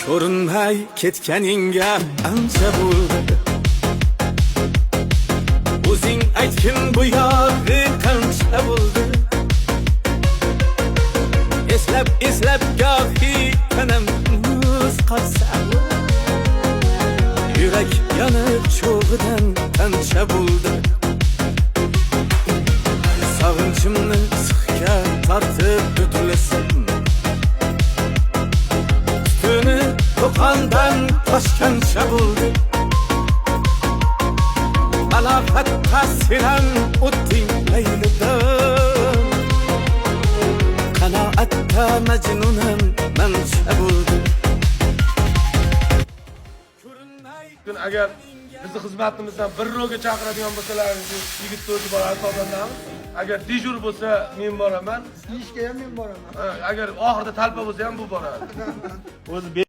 ko'rinmay ketganingga ancha bo'ldi. O'zing aytgin bu yog'i qancha bo'ldi. Eslab gohi tanam muz qotsa, yurak yonib cho'g'idan qancha bo'ldi. Sog'inchimni sixga tortib o'tilasam, tutuni to'qondan toshgancha bo'ldi. Aloqatda senam o'tding laylidan, qanoatda majnunam mancha bo'ldi. Agar bizni xizmatimizdan bir ro'ga chaqiradigan bo'lsalaringiz, yigit to'rti bor hisoblanamiz. Agar dijur bo'lsa men boraman, ishga ham men boraman. agar oxirida talpa bo'lsa ham bu boradi. O'zi